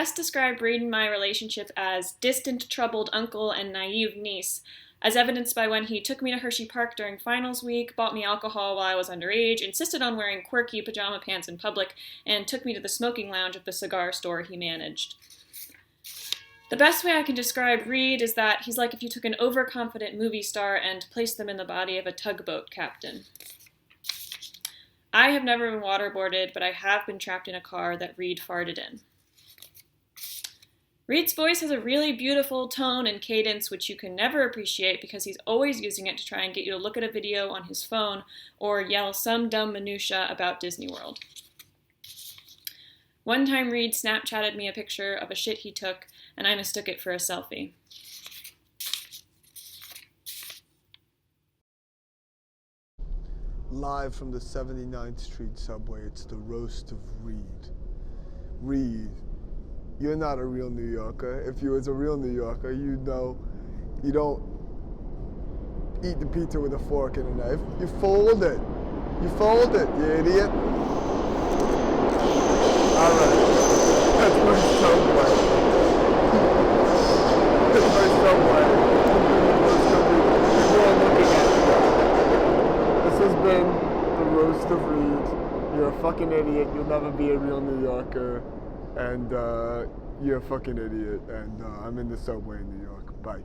best describe Reed and my relationship as distant, troubled uncle and naive niece, as evidenced by when he took me to Hershey Park during finals week, bought me alcohol while I was underage, insisted on wearing quirky pajama pants in public, and took me to the smoking lounge of the cigar store he managed. The best way I can describe Reed is that he's like if you took an overconfident movie star and placed them in the body of a tugboat captain. I have never been waterboarded, but I have been trapped in a car that Reed farted in. Reed's voice has a really beautiful tone and cadence which you can never appreciate because he's always using it to try and get you to look at a video on his phone or yell some dumb minutia about Disney World. One time Reed Snapchatted me a picture of a shit he took, and I mistook it for a selfie. Live from the 79th Street subway, it's the roast of Reed. Reed, you're not a real New Yorker. If you was a real New Yorker, you'd know you don't eat the pizza with a fork and a knife. You fold it. You fold it, you idiot. All right, that's my subway. That's my subway. People are looking at me. This has been the roast of Reed. You're a fucking idiot. You'll never be a real New Yorker. And you're a fucking idiot. And I'm in the subway in New York. Bye.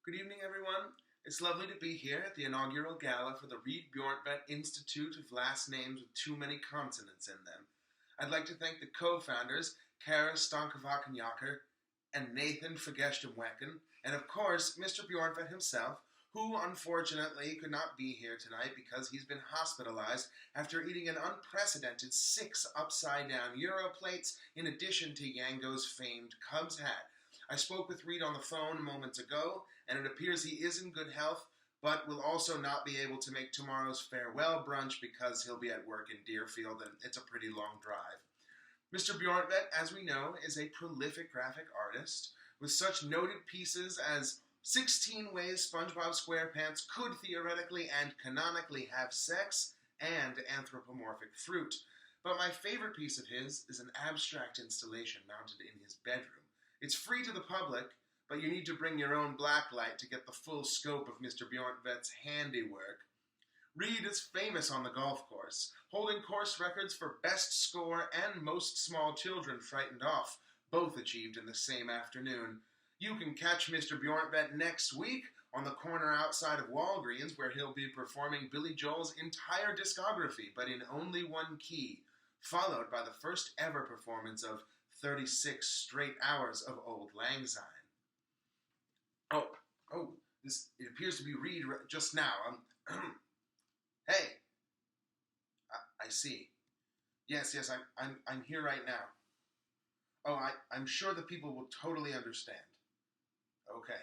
Good evening, everyone. It's lovely to be here at the inaugural gala for the Maeve Dunigan Institute of Last Names with Too Many Consonants in Them. I'd like to thank the co-founders, Kara Stankovakenjaker and Nathan Vergestemwecken, and of course, Mr. Bjorntvedt himself, who unfortunately could not be here tonight because he's been hospitalized after eating an unprecedented 6 upside-down Euro plates in addition to Yango's famed Cubs hat. I spoke with Reed on the phone moments ago, and it appears he is in good health, but will also not be able to make tomorrow's farewell brunch because he'll be at work in Deerfield, and it's a pretty long drive. Mr. Bjorntvedt, as we know, is a prolific graphic artist with such noted pieces as 16 Ways SpongeBob SquarePants Could Theoretically and Canonically Have Sex and Anthropomorphic Fruit. But my favorite piece of his is an abstract installation mounted in his bedroom. It's free to the public, but you need to bring your own blacklight to get the full scope of Mr. Bjorntvedt's handiwork. Reed is famous on the golf course, holding course records for best score and most small children frightened off, both achieved in the same afternoon. You can catch Mr. Bjorntvedt next week on the corner outside of Walgreens, where he'll be performing Billy Joel's entire discography, but in only one key, followed by the first ever performance of 36 straight hours of Old Lang Syne. It appears to be Reed just now. Hey, I see. Yes, I'm here right now. Oh, I'm sure the people will totally understand. Okay,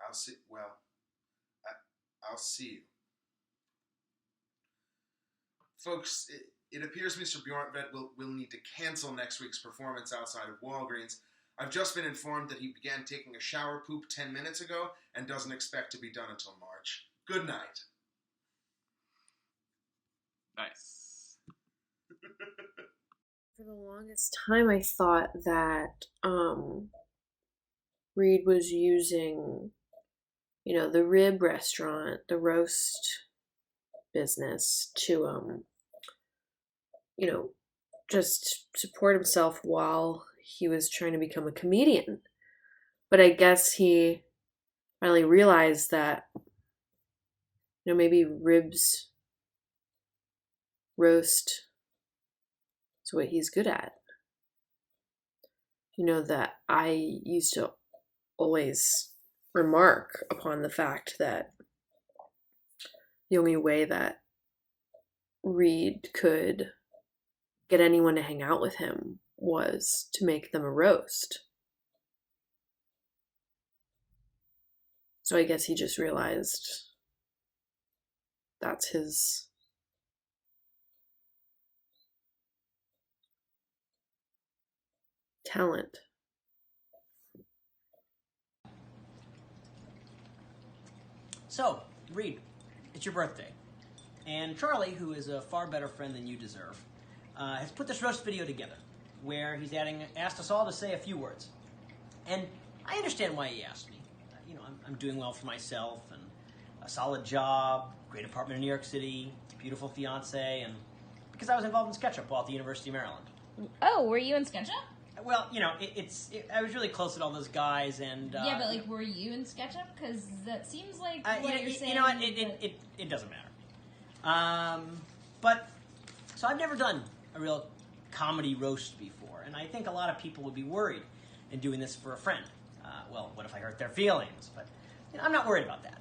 I'll see. Well, I'll see you, folks. It appears Mr. Bjorntvedt will need to cancel next week's performance outside of Walgreens. I've just been informed that he began taking a shower poop 10 minutes ago and doesn't expect to be done until March. Good night. Nice. For the longest time, I thought that Reed was using, the rib restaurant, the roast business to, just support himself while he was trying to become a comedian. But I guess he finally realized that, maybe ribs roast is what he's good at. That I used to always remark upon the fact that the only way that Reed could get anyone to hang out with him was to make them a roast. So I guess he just realized that's his talent. So, Reed, it's your birthday. And Charlie, who is a far better friend than you deserve, has put this roast video together. where he's asked us all to say a few words. And I understand why he asked me. I'm doing well for myself, and a solid job, great apartment in New York City, beautiful fiance, and because I was involved in SketchUp while at the University of Maryland. Oh, were you in SketchUp? Well, I was really close with all those guys, and yeah, but were you in SketchUp? Because that seems like what you're saying. You know what? It doesn't matter. But so I've never done a real comedy roast before, and I think a lot of people would be worried in doing this for a friend. Well, what if I hurt their feelings? But I'm not worried about that.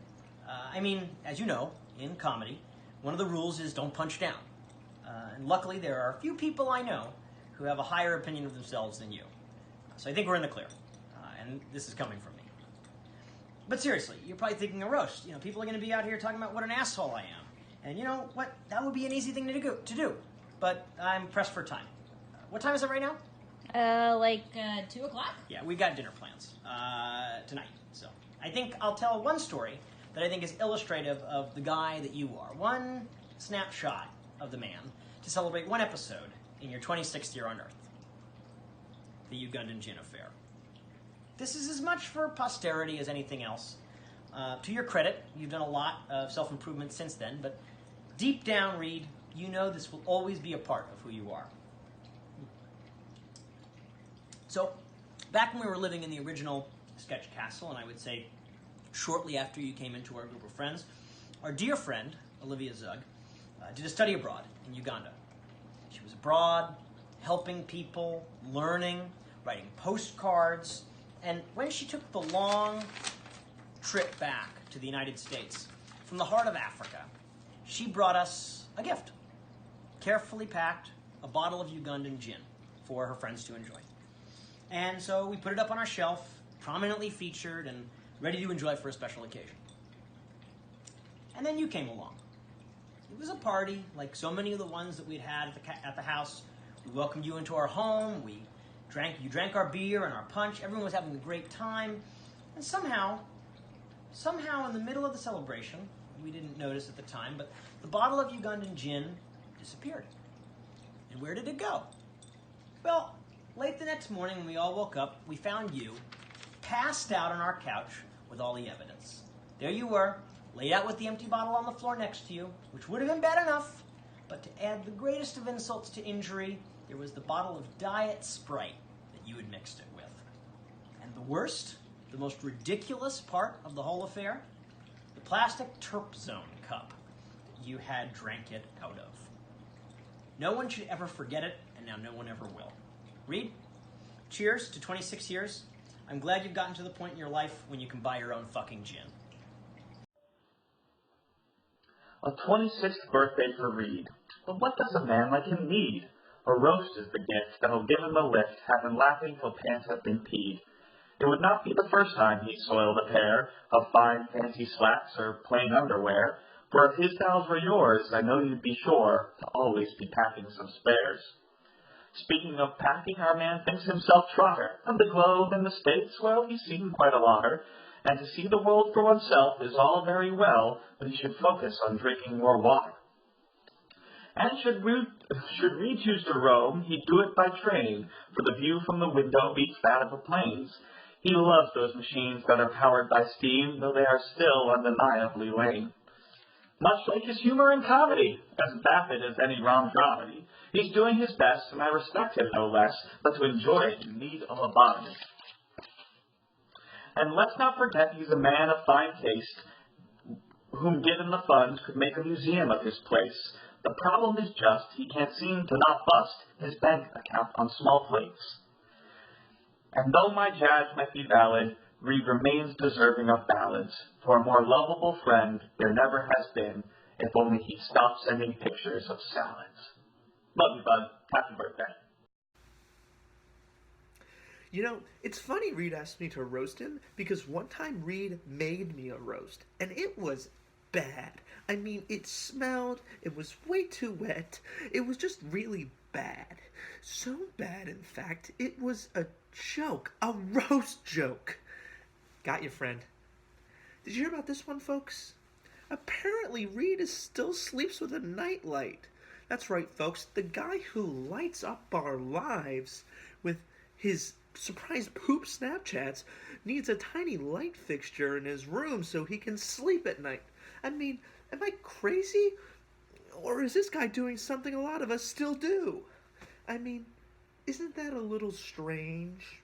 As you know, in comedy, one of the rules is don't punch down. And luckily, there are a few people I know who have a higher opinion of themselves than you. So I think we're in the clear. And this is coming from me. But seriously, you're probably thinking a roast. People are going to be out here talking about what an asshole I am. And you know what? That would be an easy thing to do. But I'm pressed for time. What time is it right now? 2 o'clock? Yeah, we got dinner plans tonight. So I think I'll tell one story that I think is illustrative of the guy that you are. One snapshot of the man to celebrate one episode in your 26th year on Earth. The Ugandan gin affair. This is as much for posterity as anything else. To your credit, you've done a lot of self-improvement since then, but deep down, Reed, you know this will always be a part of who you are. So, back when we were living in the original Sketch Castle, and I would say shortly after you came into our group of friends, our dear friend, Olivia Zug, did a study abroad in Uganda. She was abroad, helping people, learning, writing postcards, and when she took the long trip back to the United States from the heart of Africa, she brought us a gift. Carefully packed, a bottle of Ugandan gin for her friends to enjoy. And so we put it up on our shelf, prominently featured and ready to enjoy for a special occasion. And then you came along. It was a party, like so many of the ones that we'd had at the house. We welcomed you into our home. You drank our beer and our punch. Everyone was having a great time. And somehow in the middle of the celebration, we didn't notice at the time, but the bottle of Ugandan gin disappeared. And where did it go? Well, late the next morning when we all woke up, we found you passed out on our couch with all the evidence. There you were, laid out with the empty bottle on the floor next to you, which would have been bad enough, but to add the greatest of insults to injury, there was the bottle of Diet Sprite that you had mixed it with. And the worst, the most ridiculous part of the whole affair, the plastic Terp Zone cup that you had drank it out of. No one should ever forget it, and now no one ever will. Reed, cheers to 26 years. I'm glad you've gotten to the point in your life when you can buy your own fucking gin. A 26th birthday for Reed. But what does a man like him need? A roast is the gift that'll give him a lift, have him laughing till pants have been peed. It would not be the first time he soiled a pair of fine fancy slacks or plain underwear, for if his pals were yours, I know you'd be sure to always be packing some spares. Speaking of packing, our man thinks himself trotter. Of the globe and the States, well, he's seen quite a lotter. And to see the world for oneself is all very well, but he should focus on drinking more water. And should Reed choose to roam, he'd do it by train, for the view from the window beats that of the plains. He loves those machines that are powered by steam, though they are still undeniably lame. Much like his humor and comedy, as vapid as any rom-dramedy. He's doing his best, and I respect him no less, but to enjoy it you need a lobotomy. And let's not forget he's a man of fine taste, whom given the funds could make a museum of his place. The problem is just he can't seem to not bust his bank account on small plates. And though my jazz might be valid, Reed remains deserving of ballads. For a more lovable friend there never has been, if only he'd stop sending pictures of salads. Love you, bud. Happy birthday. You know, it's funny Reed asked me to roast him, because one time Reed made me a roast, and it was bad. I mean, it smelled, it was way too wet, it was just really bad. So bad, in fact, it was a joke, a roast joke. Got you, friend. Did you hear about this one, folks? Apparently, Reed still sleeps with a nightlight. That's right, folks. The guy who lights up our lives with his surprise poop Snapchats needs a tiny light fixture in his room so he can sleep at night. I mean, am I crazy? Or is this guy doing something a lot of us still do? I mean, isn't that a little strange?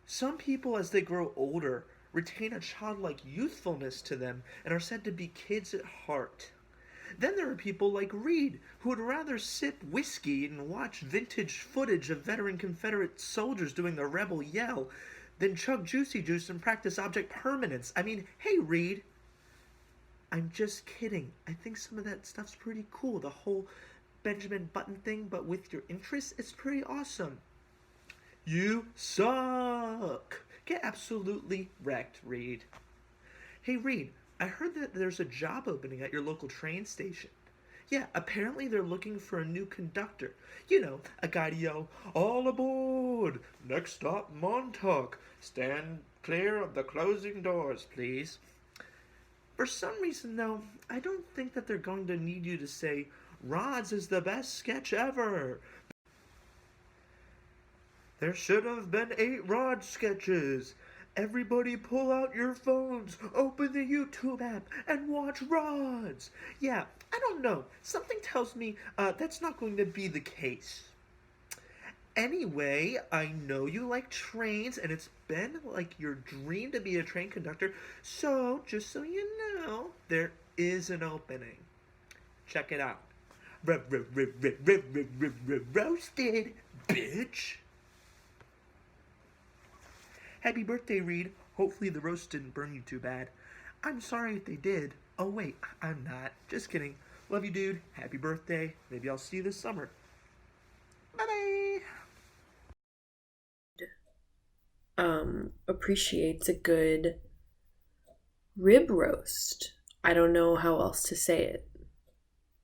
Some people, as they grow older, retain a childlike youthfulness to them and are said to be kids at heart. Then there are people like Reed, who would rather sip whiskey and watch vintage footage of veteran Confederate soldiers doing the rebel yell than chug juicy juice and practice object permanence. I mean, hey, Reed. I'm just kidding. I think some of that stuff's pretty cool. The whole Benjamin Button thing, but with your interests, it's pretty awesome. You suck. Get absolutely wrecked, Reed. Hey, Reed, I heard that there's a job opening at your local train station. Yeah, apparently they're looking for a new conductor. You know, a guy to yell, "All aboard! Next stop, Montauk. Stand clear of the closing doors, please." For some reason, though, I don't think that they're going to need you to say, "Rods is the best sketch ever." There should have been 8 Rod sketches. Everybody pull out your phones, open the YouTube app, and watch Rods. Yeah, I don't know. Something tells me that's not going to be the case. Anyway, I know you like trains, and it's been like your dream to be a train conductor, so just so you know, there is an opening. Check it out. Roasted, bitch. Happy birthday, Reed. Hopefully the roast didn't burn you too bad. I'm sorry if they did. Oh, wait, I'm not. Just kidding. Love you, dude. Happy birthday. Maybe I'll see you this summer. Bye-bye. Appreciates a good rib roast. I don't know how else to say it.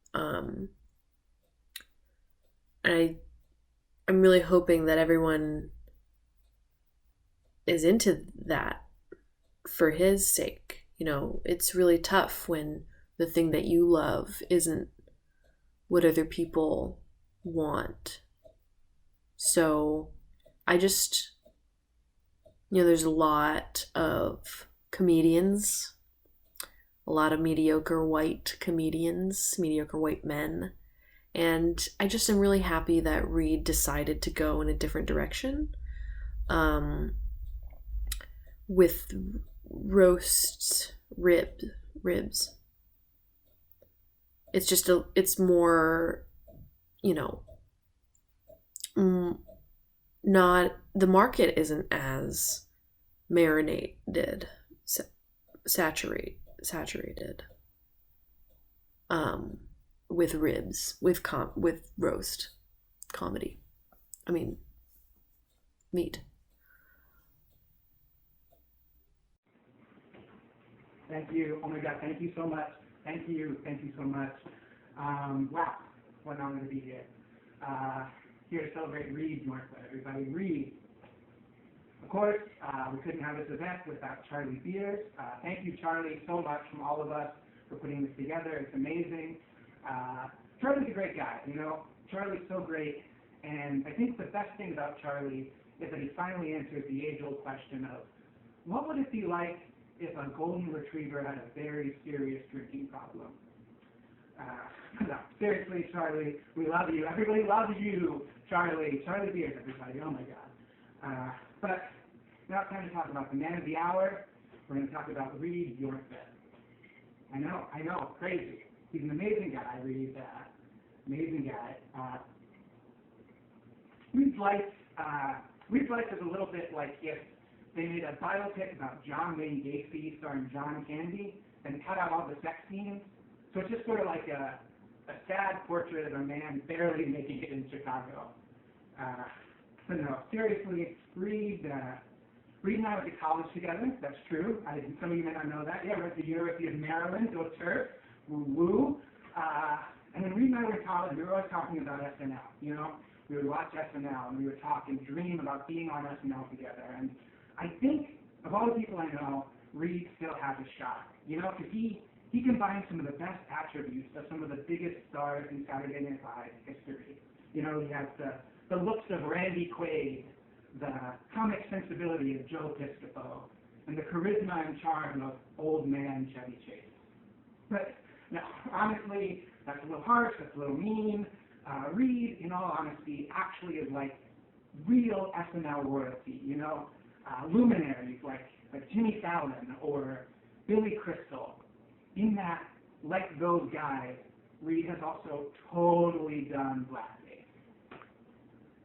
I'm really hoping that everyone is into that for his sake. You know, it's really tough when the thing that you love isn't what other people want. So I just, there's a lot of comedians, a lot of mediocre white comedians, mediocre white men. And I just am really happy that Reed decided to go in a different direction. With roast ribs. It's just it's more, not, the market isn't as marinated, saturated, with ribs, with roast comedy. I mean, meat. Thank you. Oh my God, thank you so much. Thank you so much. Wow, what an honor to be here. Here to celebrate Reed Dunigan, everybody. Reed. Of course, we couldn't have this event without Charlie Beers. Thank you, Charlie, so much from all of us for putting this together. It's amazing. Charlie's a great guy, Charlie's so great. And I think the best thing about Charlie is that he finally answered the age-old question of, what would it be like if a golden retriever had a very serious drinking problem? No, seriously, Charlie, we love you. Everybody loves you, Charlie. Charlie Beers, everybody. Oh my God. But now it's time to talk about the man of the hour. We're going to talk about Reed Dunigan. I know, crazy. He's an amazing guy, Reed. Amazing guy. Reed's life is a little bit like if they made a biopic about John Wayne Gacy starring John Candy and cut out all the sex scenes. So it's just sort of like a sad portrait of a man barely making it in Chicago. But no, seriously, Reed and I went to college together. That's true. Some of you may not know that. Yeah, we went to the University of Maryland, go Terps, woo-woo. And when Reed and I were in college, we were always talking about SNL. We would watch SNL and we would talk and dream about being on SNL together. And I think of all the people I know, Reed still has a shot. Because he he combines some of the best attributes of some of the biggest stars in Saturday Night Live history. You know, he has the looks of Randy Quaid, the comic sensibility of Joe Piscopo, and the charisma and charm of old man Chevy Chase. But no, honestly, that's a little harsh, that's a little mean. Reed, in all honesty, actually is like real SNL royalty, you know? Luminaries like Jimmy Fallon or Billy Crystal. In that, like those guys, Reed has also totally done blackface.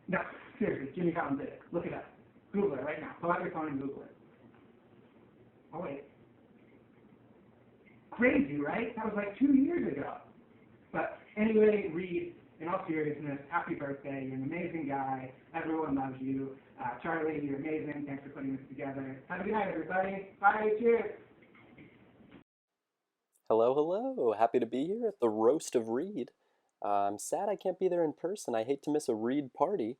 No, seriously, Jimmy Fallon did it. Look it up. Google it right now. Pull out your phone and Google it. Oh, wait. Crazy, right? That was like 2 years ago. But anyway, Reed, in all seriousness, happy birthday. You're an amazing guy. Everyone loves you. Charlie, you're amazing. Thanks for putting this together. Have a good night, everybody. Bye. Cheers. Hello, hello. Happy to be here at the Roast of Reed. I'm sad I can't be there in person. I hate to miss a Reed party.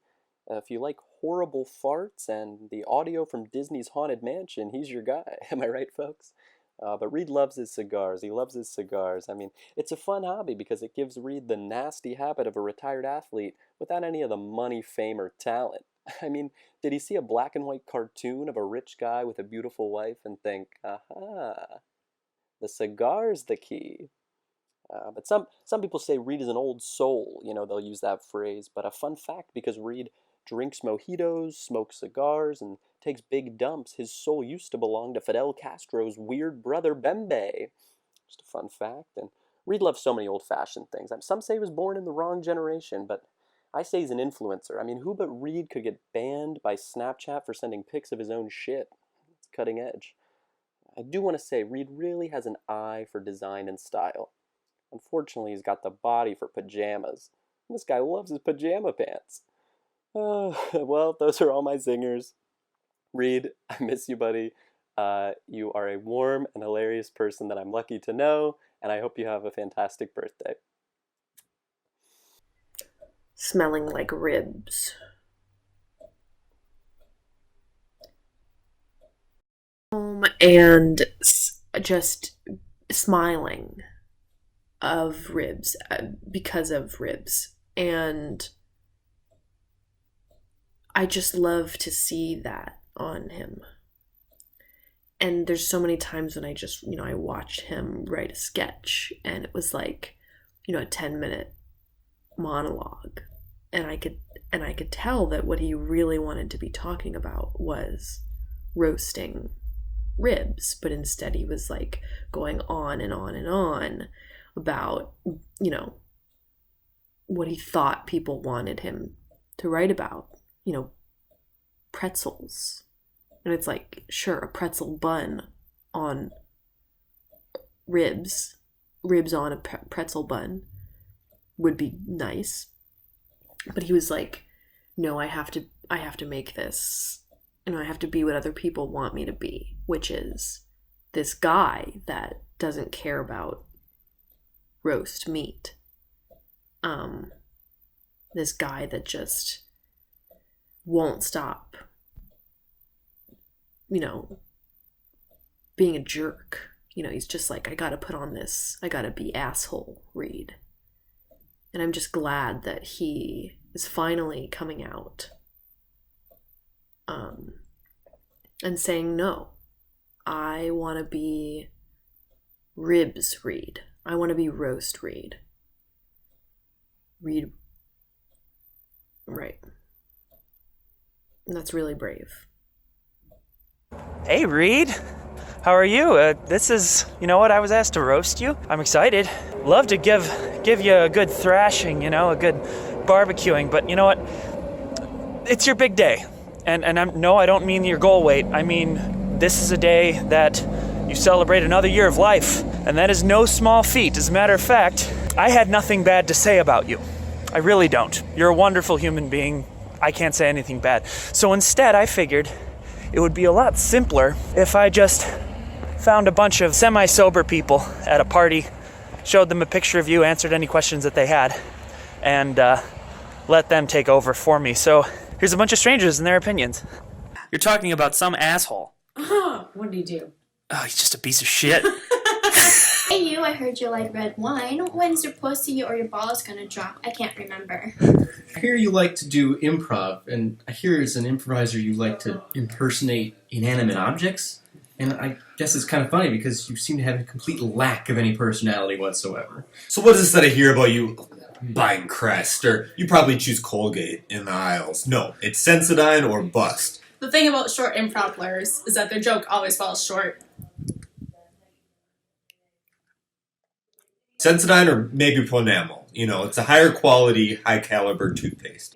If you like horrible farts and the audio from Disney's Haunted Mansion, he's your guy. Am I right, folks? But Reed loves his cigars. He loves his cigars. I mean, it's a fun hobby because it gives Reed the nasty habit of a retired athlete without any of the money, fame, or talent. I mean, did he see a black and white cartoon of a rich guy with a beautiful wife and think, aha, the cigar's the key? But some people say Reed is an old soul. You know, they'll use that phrase. But a fun fact, because Reed drinks mojitos, smokes cigars, and takes big dumps, his soul used to belong to Fidel Castro's weird brother Bembe. Just a fun fact. And Reed loves so many old-fashioned things. Some say he was born in the wrong generation, but I say he's an influencer. I mean, who but Reed could get banned by Snapchat for sending pics of his own shit? It's cutting edge. I do want to say Reed really has an eye for design and style. Unfortunately, he's got the body for pajamas. This guy loves his pajama pants. Well, those are all my zingers. Reed, I miss you, buddy. You are a warm and hilarious person that I'm lucky to know, and I hope you have a fantastic birthday. Smelling like ribs. And just smiling of ribs because of ribs. And I just love to see that on him. And there's so many times when I watched him write a sketch and it was like, a 10-minute monologue. And I could tell that what he really wanted to be talking about was roasting ribs, but instead he was like going on and on and on about, what he thought people wanted him to write about. Pretzels. And it's like, sure, a pretzel bun on ribs on a pretzel bun would be nice. But he was like, no, I have to make this, I have to be what other people want me to be, which is this guy that doesn't care about roast meat. This guy that just won't stop, being a jerk. He's just like, I gotta put on this, I gotta be asshole Reed. And I'm just glad that he is finally coming out and saying, no, I want to be ribs Reed. I want to be roast Reed. Reed, right. And that's really brave. Hey, Reed. How are you? This is, I was asked to roast you. I'm excited. Love to give you a good thrashing, a good barbecuing, but you know what? It's your big day. And I don't mean your goal weight. I mean, this is a day that you celebrate another year of life, and that is no small feat. As a matter of fact, I had nothing bad to say about you. I really don't. You're a wonderful human being. I can't say anything bad. So instead, I figured it would be a lot simpler if I just found a bunch of semi-sober people at a party, showed them a picture of you, answered any questions that they had, and let them take over for me. So here's a bunch of strangers and their opinions. You're talking about some asshole. Oh, what did he do? Oh, he's just a piece of shit. Hey, you, I heard you like red wine. When's your pussy or your balls gonna drop? I can't remember. I hear you like to do improv, and I hear as an improviser you like to impersonate inanimate objects. And I guess it's kind of funny because you seem to have a complete lack of any personality whatsoever. So what is this that I hear about you buying Crest? Or you probably choose Colgate in the aisles. No, it's Sensodyne or bust. The thing about short improv players is that their joke always falls short. Sensodyne or maybe Ponamel. You know, it's a higher quality, high caliber toothpaste.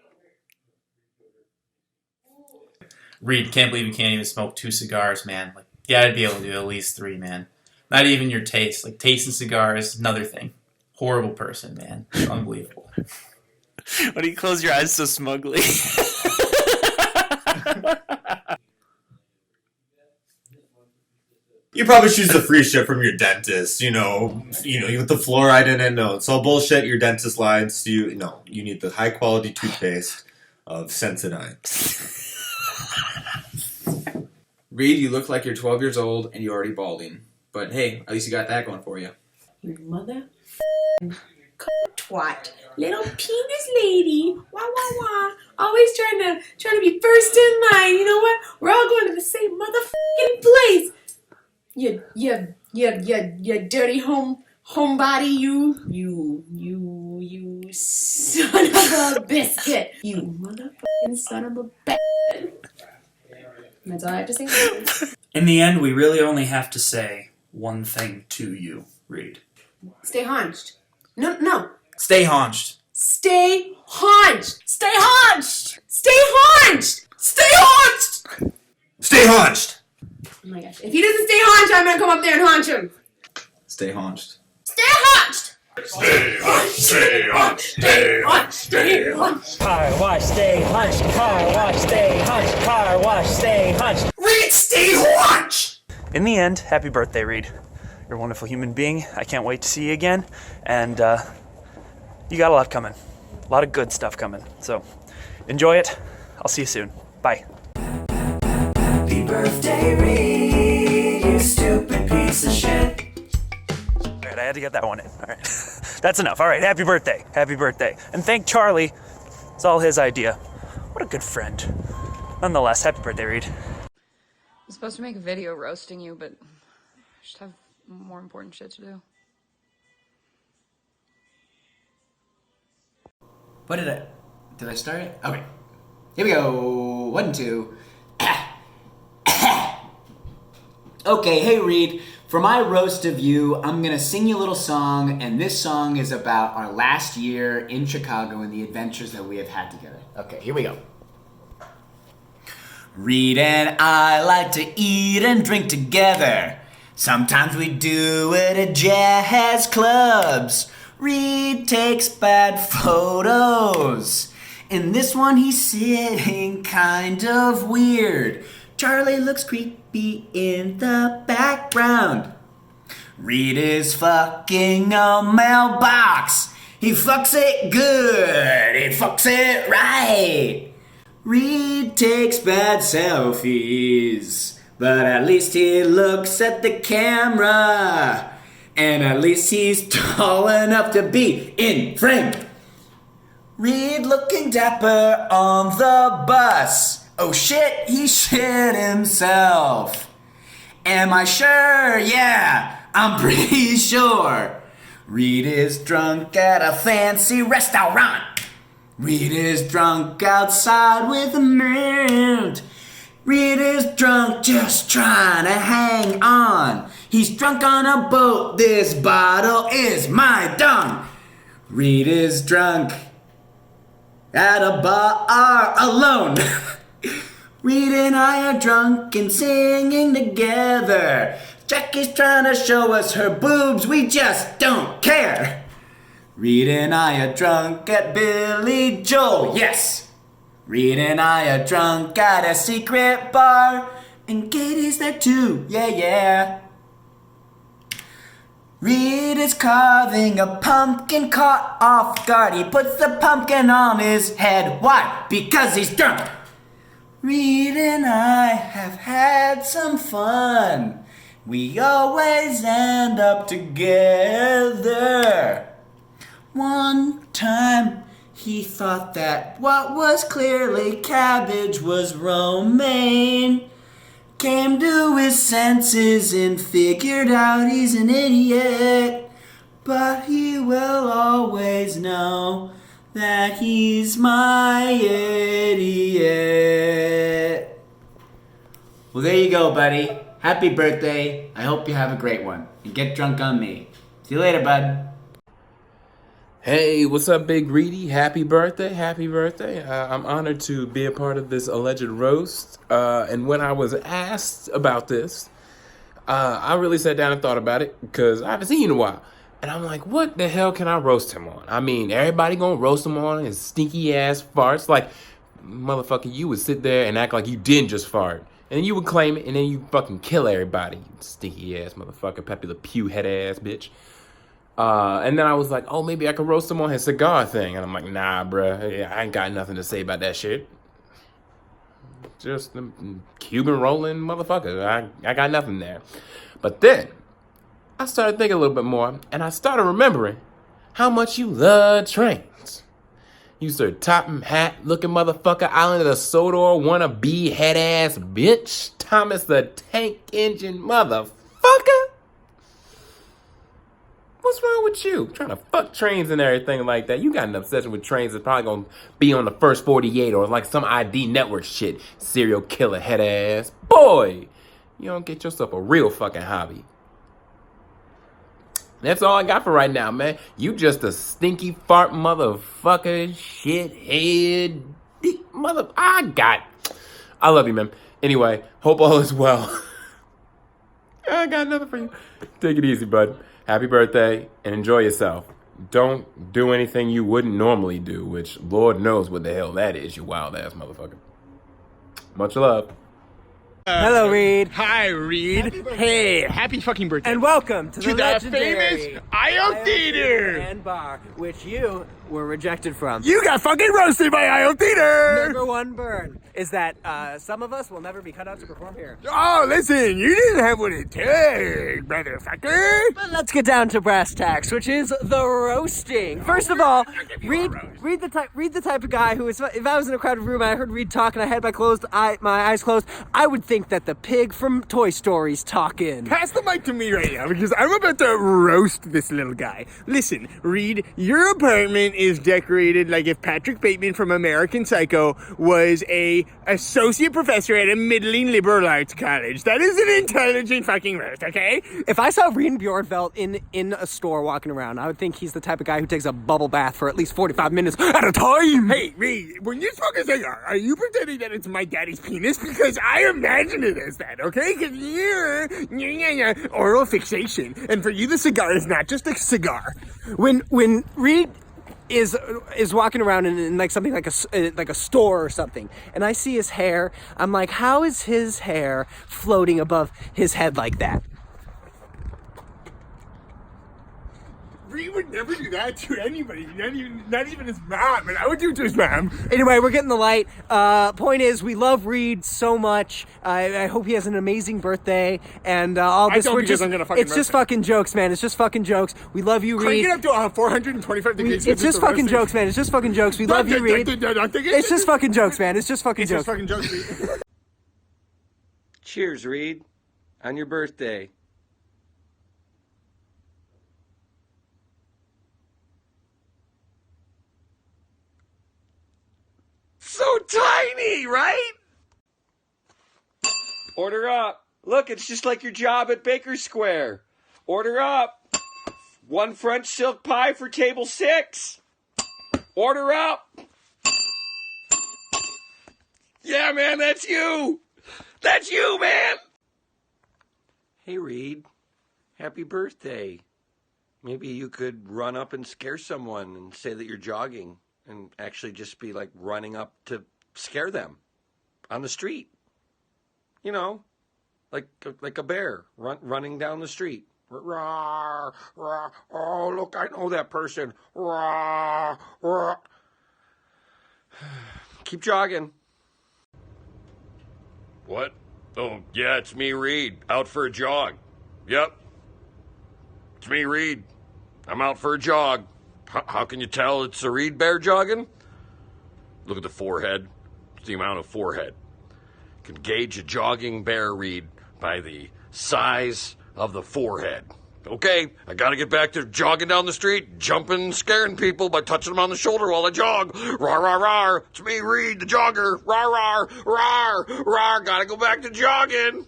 Reed, can't believe you can't even smoke 2 cigars, man. Like, you gotta be able to do at least 3, man. Not even your taste. Like, tasting cigars, another thing. Horrible person, man. Unbelievable. Why do you close your eyes so smugly? You probably choose the free shit from your dentist, you with the fluoride in it. No, it's all bullshit. Your dentist lied to you. No, you need the high quality toothpaste of Sensodyne. Reed, you look like you're 12 years old and you're already balding. But hey, at least you got that going for you. You mother twat. Little penis lady. Wah wah wah. Always trying to be first in line. You know what? We're all going to the same motherfucking place. You dirty homebody, you son of a biscuit. You motherfucking son of a bitch. That's all I have to say. In the end, we really only have to say one thing to you, Reed. Stay haunched. No. Stay haunched. Stay haunched. Stay haunched. Stay haunched. Stay haunched. Stay haunched. Oh my gosh. If he doesn't stay haunched, I'm gonna come up there and haunch him. Stay haunched. Stay haunched. Stay haunched. Stay haunched. Stay haunched. Stay haunched. Car wash, stay hunched. Car wash, stay hunched. Car wash, stay hunched. Reed, stay haunched. In the end, happy birthday, Reed. You're a wonderful human being. I can't wait to see you again. And you got a lot coming. A lot of good stuff coming. So enjoy it. I'll see you soon. Bye. Happy birthday, Reed, you stupid piece of shit. All right, I had to get that one in. All right. That's enough. All right, happy birthday. Happy birthday. And thank Charlie. It's all his idea. What a good friend. Nonetheless, happy birthday, Reed. I'm supposed to make a video roasting you, but I just have more important shit to do. What did I start it? Okay. Here we go. 1, 2. Okay, hey Reed. For my roast of you, I'm gonna sing you a little song, and this song is about our last year in Chicago and the adventures that we have had together. Okay, here we go. Reed and I like to eat and drink together. Sometimes we do it at jazz clubs. Reed takes bad photos. In this one, he's sitting kind of weird. Charlie looks creepy in the background. Reed is fucking a mailbox. He fucks it good. He fucks it right. Reed takes bad selfies, but at least he looks at the camera. And at least he's tall enough to be in frame. Reed looking dapper on the bus. Oh shit, he shit himself. Am I sure? Yeah, I'm pretty sure. Reed is drunk at a fancy restaurant. Reed is drunk outside with a mint. Reed is drunk just trying to hang on. He's drunk on a boat, this bottle is my dung. Reed is drunk at a bar alone. Reed and I are drunk and singing together. Jackie's trying to show us her boobs, we just don't care. Reed and I are drunk at Billy Joel, yes. Reed and I are drunk at a secret bar, and Katie's there too, yeah. Reed is carving a pumpkin caught off guard. He puts the pumpkin on his head. Why? Because he's drunk. Reed and I have had some fun. We always end up together. One time he thought that what was clearly cabbage was romaine. Came to his senses and figured out he's an idiot. But he will always know that he's my idiot. Well, there you go, buddy. Happy birthday. I hope you have a great one. And get drunk on me. See you later, bud. Hey, what's up, Big Reedy? Happy birthday, happy birthday. I'm honored to be a part of this alleged roast. And when I was asked about this, I really sat down and thought about it because I haven't seen you in a while. And I'm like, what the hell can I roast him on? I mean, everybody gonna roast him on his stinky ass farts. Like, motherfucker, you would sit there and act like you didn't just fart. And you would claim it, and then you fucking kill everybody. You stinky ass motherfucker, Pepe Le Pew head ass bitch. And then I was like, oh, maybe I could roast him on his cigar thing. And I'm like, nah, bruh, I ain't got nothing to say about that shit. Just a Cuban rolling motherfucker. I got nothing there. But then I started thinking a little bit more, and I started remembering how much you love trains. You sir top hat looking motherfucker, Island of the Sodor wannabe head ass bitch, Thomas the Tank Engine motherfucker. What's wrong with you? Trying to fuck trains and everything like that. You got an obsession with trains that's probably gonna be on the first 48 or like some ID network shit. Serial killer head ass. Boy, you don't get yourself a real fucking hobby. That's all I got for right now, man. You just a stinky fart motherfucker, shithead, mother. I love you, man. Anyway, hope all is well. I got nothing for you. Take it easy, bud. Happy birthday and enjoy yourself. Don't do anything you wouldn't normally do, which Lord knows what the hell that is, you wild ass motherfucker. Much love. Hello, Reed. Hi, Reed. Hey, happy fucking birthday. And welcome to the famous legendary IO Theater and Bar, which you were rejected from. You got fucking roasted by IO Theater. Number one burn is that some of us will never be cut out to perform here. Oh, listen, you didn't have what it took, motherfucker. But let's get down to brass tacks, which is the roasting. First of all, Reed the type of guy who is, if I was in a crowded room and I heard Reed talk and I had my eyes closed, I would think that the pig from Toy Story's talking. Pass the mic to me right now because I'm about to roast this little guy. Listen, Reed, your apartment is decorated like if Patrick Bateman from American Psycho was a associate professor at a middling liberal arts college. That is an intelligent fucking roast, okay? If I saw Reed Bjorntvedt in a store walking around, I would think he's the type of guy who takes a bubble bath for at least 45 minutes at a time. Hey, Reed, when you smoke a cigar, are you pretending that it's my daddy's penis? Because I imagine it as that, okay? Because you're oral fixation. And for you, the cigar is not just a cigar. When Reed is walking around in like something like a store or something, and I see his hair, I'm like, how is his hair floating above his head like that? Reed would never do that to anybody, not even his mom, and I would do it to his mom. Anyway, we're getting the light. Point is, we love Reed so much. I hope he has an amazing birthday, and all this. It's just fucking jokes, man. It's just fucking jokes. We love you, Reed. Crank it up to 425 degrees. It's just fucking jokes, man. It's just fucking jokes. We love you, Reed. It's just fucking jokes, man. It's just fucking jokes. It's just fucking jokes, Reed. Cheers, Reed, on your birthday. So tiny, right? Order up. Look, it's just like your job at Baker Square. Order up. 1 French silk pie for table 6. Order up. Yeah, man, that's you. That's you, man. Hey, Reed. Happy birthday. Maybe you could run up and scare someone and say that you're jogging. And actually just be like running up to scare them on the street. You know, like a bear running down the street. Rawr, rawr. Oh, look, I know that person. Rawr, rawr. Keep jogging. What? Oh, yeah, it's me, Reed, out for a jog. Yep. It's me, Reed. I'm out for a jog. How can you tell it's a Reed bear jogging? Look at the forehead. It's the amount of forehead. You can gauge a jogging bear, Reed, by the size of the forehead. Okay, I gotta get back to jogging down the street, jumping and scaring people by touching them on the shoulder while I jog. Rawr, rawr, rawr. It's me, Reed, the jogger. Rawr, rawr, rawr, rawr. Gotta go back to jogging.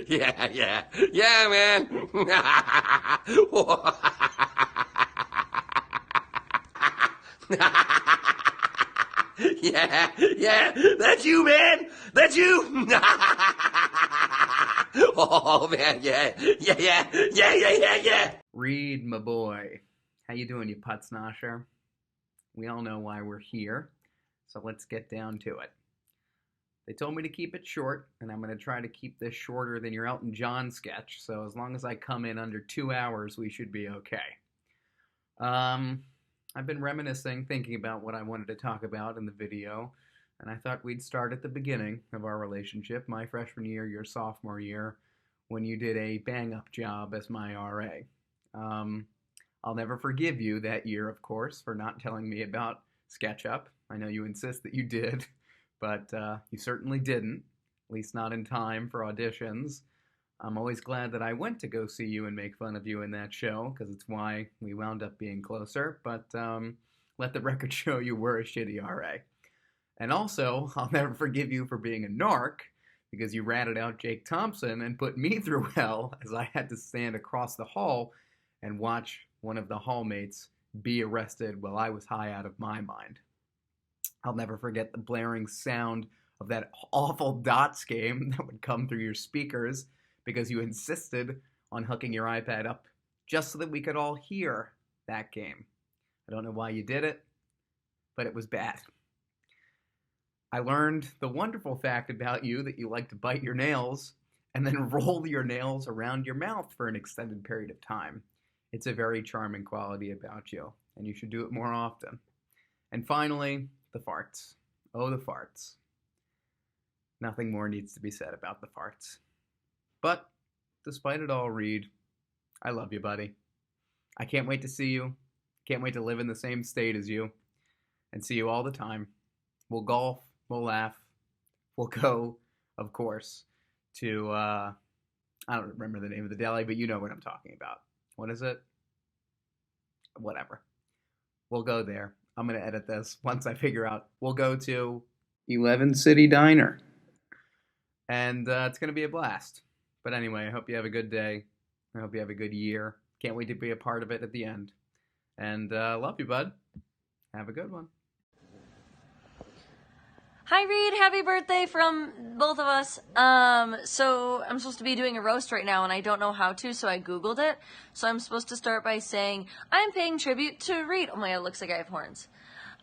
Yeah, man. Yeah, that's you, man. That's you. Oh, man, yeah. Reed, my boy. How you doing, you putznosher? We all know why we're here, so let's get down to it. They told me to keep it short, and I'm going to try to keep this shorter than your Elton John sketch, so as long as I come in under 2 hours, we should be okay. I've been reminiscing, thinking about what I wanted to talk about in the video, and I thought we'd start at the beginning of our relationship, my freshman year, your sophomore year, when you did a bang-up job as my RA. I'll never forgive you that year, of course, for not telling me about SketchUp. I know you insist that you did, but you certainly didn't, at least not in time for auditions. I'm always glad that I went to go see you and make fun of you in that show, because it's why we wound up being closer, but let the record show you were a shitty RA. And also, I'll never forgive you for being a narc, because you ratted out Jake Thompson and put me through hell as I had to stand across the hall and watch one of the hallmates be arrested while I was high out of my mind. I'll never forget the blaring sound of that awful dots game that would come through your speakers because you insisted on hooking your iPad up just so that we could all hear that game. I don't know why you did it, but it was bad. I learned the wonderful fact about you that you like to bite your nails and then roll your nails around your mouth for an extended period of time. It's a very charming quality about you, and you should do it more often. And finally, the farts. Oh, the farts. Nothing more needs to be said about the farts. But, despite it all, Reed, I love you, buddy. I can't wait to see you. Can't wait to live in the same state as you and see you all the time. We'll golf. We'll laugh. We'll go, of course, to, I don't remember the name of the deli, but you know what I'm talking about. What is it? Whatever. We'll go there. I'm going to edit this once I figure out. We'll go to 11 City Diner. And it's going to be a blast. But anyway, I hope you have a good day. I hope you have a good year. Can't wait to be a part of it at the end. And love you, bud. Have a good one. Hi, Reed. Happy birthday from both of us. So I'm supposed to be doing a roast right now, and I don't know how to, so I Googled it. So I'm supposed to start by saying, I'm paying tribute to Reed. Oh my God, it looks like I have horns.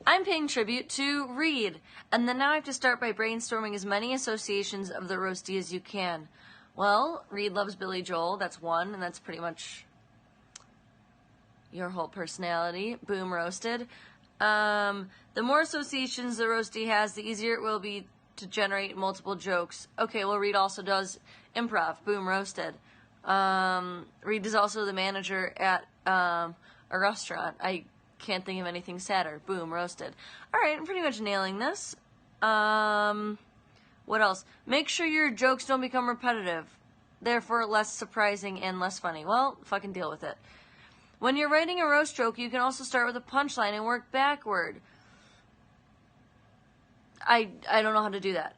I'm paying tribute to Reed. And then now I have to start by brainstorming as many associations of the roastie as you can. Well, Reed loves Billy Joel. That's one, and that's pretty much your whole personality. Boom, roasted. The more associations the roastie has, the easier it will be to generate multiple jokes. Okay, well, Reed also does improv. Boom, roasted. Reed is also the manager at a restaurant. I can't think of anything sadder. Boom, roasted. All right, I'm pretty much nailing this. What else? Make sure your jokes don't become repetitive, therefore less surprising and less funny. Well, fucking deal with it. When you're writing a roast joke, you can also start with a punchline and work backward. I don't know how to do that.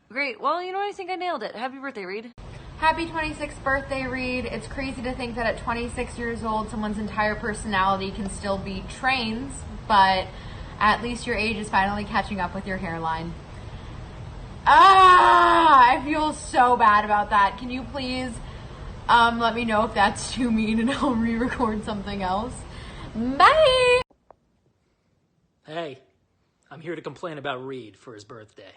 Great. Well, you know what? I think I nailed it. Happy birthday, Reed. Happy 26th birthday, Reed. It's crazy to think that at 26 years old, someone's entire personality can still be trains, but at least your age is finally catching up with your hairline. I feel so bad about that. Can you please let me know if that's too mean and I'll re-record something else? Bye! Hey, I'm here to complain about Reed for his birthday.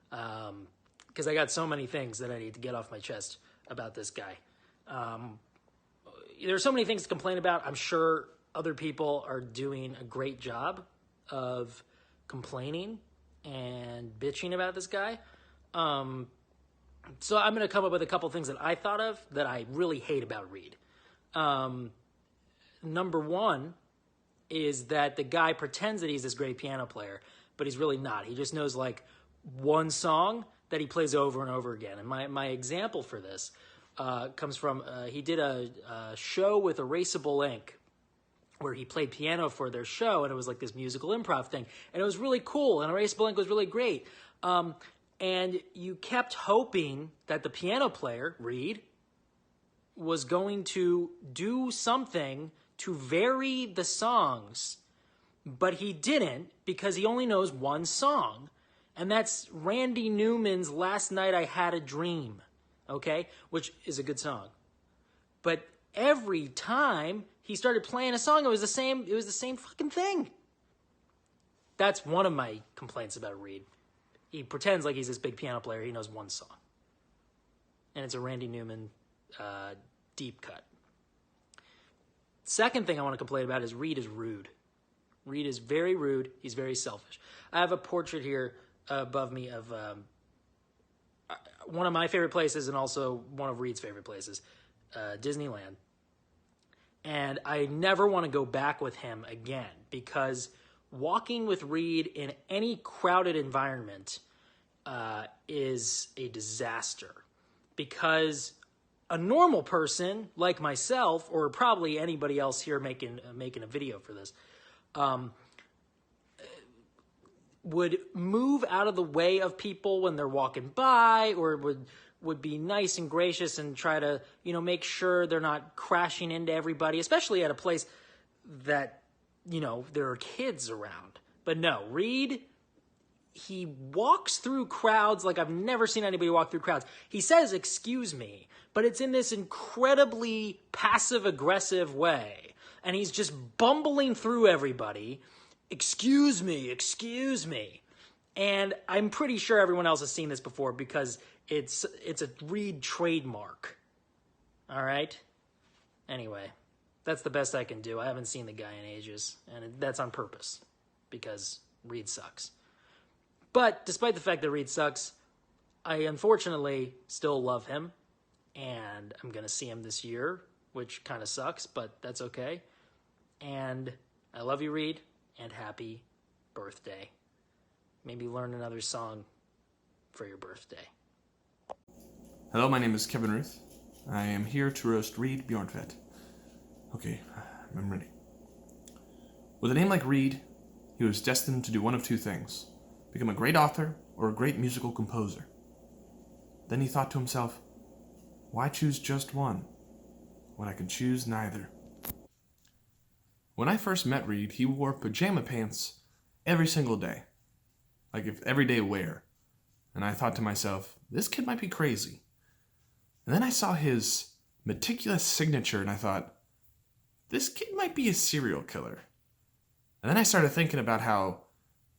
Because I got so many things that I need to get off my chest about this guy. There's so many things to complain about. I'm sure other people are doing a great job of complaining and bitching about this guy. So I'm going to come up with a couple things that I thought of that I really hate about Reed. Number one is that the guy pretends that he's this great piano player, but he's really not. He just knows like one song that he plays over and over again. And my example for this comes from, he did a show with Erasable Ink where he played piano for their show, and it was like this musical improv thing. And it was really cool, and Erasable Ink was really great. And you kept hoping that the piano player, Reed, was going to do something to vary the songs, but he didn't because he only knows one song, and that's Randy Newman's Last Night I Had a Dream, okay, which is a good song. But every time he started playing a song, it was the same fucking thing. That's one of my complaints about Reed. He pretends like he's this big piano player. He knows one song. And it's a Randy Newman deep cut. Second thing I want to complain about is Reed is rude. Reed is very rude. He's very selfish. I have a portrait here above me of one of my favorite places and also one of Reed's favorite places, Disneyland. And I never want to go back with him again because walking with Reed in any crowded environment is a disaster. Because a normal person like myself, or probably anybody else here making a video for this, would move out of the way of people when they're walking by, or would be nice and gracious and try to, make sure they're not crashing into everybody, especially at a place that, there are kids around. But no, Reed, he walks through crowds like I've never seen anybody walk through crowds. He says, "Excuse me," but it's in this incredibly passive-aggressive way. And he's just bumbling through everybody. "Excuse me, excuse me." And I'm pretty sure everyone else has seen this before because it's a Reed trademark. All right? Anyway, that's the best I can do. I haven't seen the guy in ages, and that's on purpose because Reed sucks. But despite the fact that Reed sucks, I unfortunately still love him, and I'm going to see him this year, which kind of sucks, but that's okay. And I love you, Reed, and happy birthday. Maybe learn another song for your birthday. Hello, my name is Kevin Ruth. I am here to roast Reed Bjorntvedt. Okay, I'm ready. With a name like Reed, he was destined to do one of two things: become a great author or a great musical composer. Then he thought to himself, why choose just one when I can choose neither? When I first met Reed, he wore pajama pants every single day. Like everyday wear. And I thought to myself, this kid might be crazy. And then I saw his meticulous signature and I thought, this kid might be a serial killer. And then I started thinking about how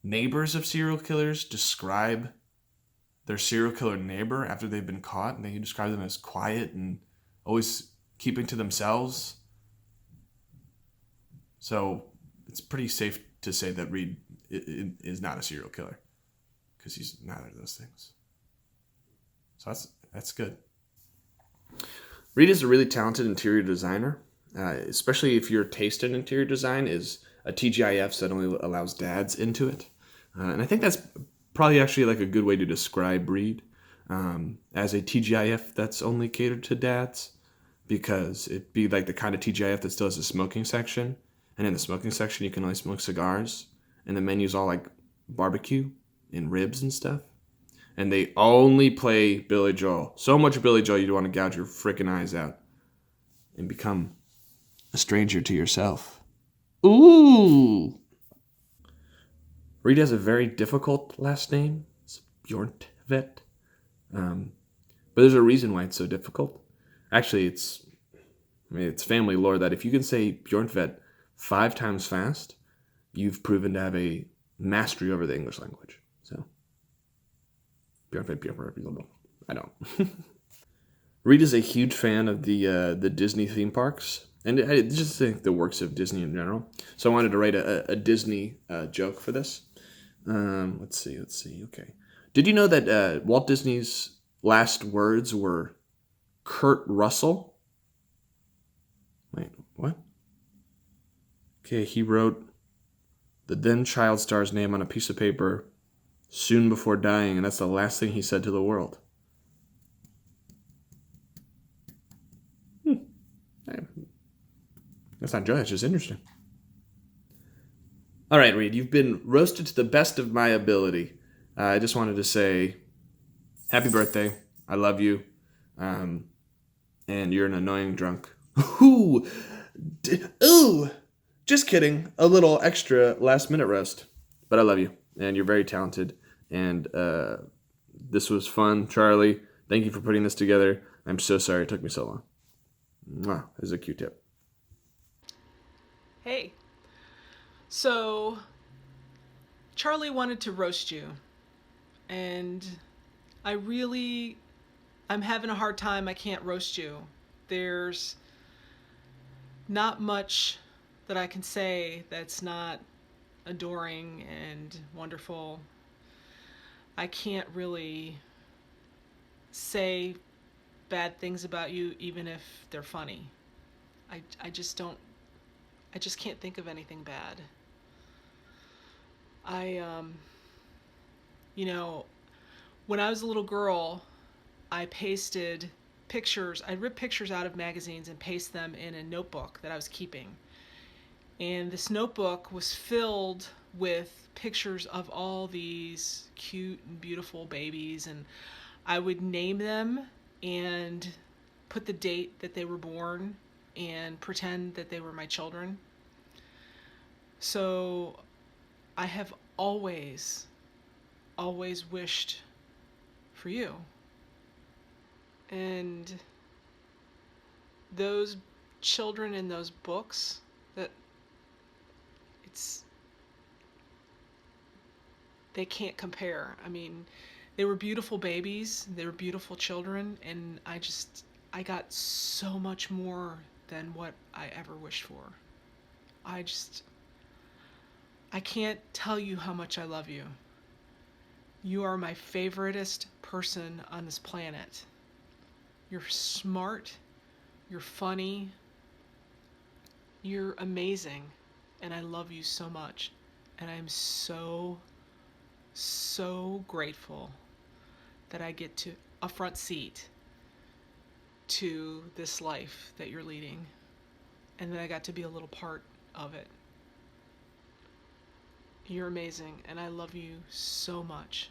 neighbors of serial killers describe their serial killer neighbor after they've been caught, and they describe them as quiet and always keeping to themselves. So it's pretty safe to say that Reed is not a serial killer, because he's neither of those things. So that's good. Reed is a really talented interior designer, especially if your taste in interior design is a TGIF that only allows dads into it. And I think that's probably actually like a good way to describe Reed as a TGIF that's only catered to dads, because it'd be like the kind of TGIF that still has a smoking section, and in the smoking section you can only smoke cigars, and the menu's all like barbecue and ribs and stuff, and they only play Billy Joel. So much Billy Joel you'd want to gouge your freaking eyes out and become a stranger to yourself. Ooh! Reed has a very difficult last name. It's Bjorntvedt. But there's a reason why it's so difficult. Actually, it's family lore that if you can say Bjorntvedt 5 times fast, you've proven to have a mastery over the English language. So, Bjorntvedt, I don't. Reed is a huge fan of the Disney theme parks, and I just think the works of Disney in general. So I wanted to write a Disney joke for this. Let's see. Okay. Did you know that Walt Disney's last words were Kurt Russell? Wait, what? Okay, he wrote the then child star's name on a piece of paper soon before dying, and that's the last thing he said to the world. That's not joy, it's just interesting. All right, Reed, you've been roasted to the best of my ability. I just wanted to say happy birthday. I love you. And you're an annoying drunk. Ooh, just kidding. A little extra last minute roast. But I love you, and you're very talented. And this was fun. Charlie, thank you for putting this together. I'm so sorry it took me so long. Mwah, this is a Q-tip. Hey. So, Charlie wanted to roast you. And I'm having a hard time. I can't roast you. There's not much that I can say that's not adoring and wonderful. I can't really say bad things about you, even if they're funny. I just can't think of anything bad. When I was a little girl, I pasted pictures. I'd rip pictures out of magazines and paste them in a notebook that I was keeping. And this notebook was filled with pictures of all these cute and beautiful babies, and I would name them and put the date that they were born and pretend that they were my children. So I have always wished for you. And those children in those books, they can't compare. I mean, they were beautiful babies, they were beautiful children, and I got so much more than what I ever wished for. I can't tell you how much I love you. You are my favoriteest person on this planet. You're smart, you're funny, you're amazing, and I love you so much. And I'm so grateful that I get to a front seat to this life that you're leading, and that I got to be a little part of it. You're amazing, and I love you so much.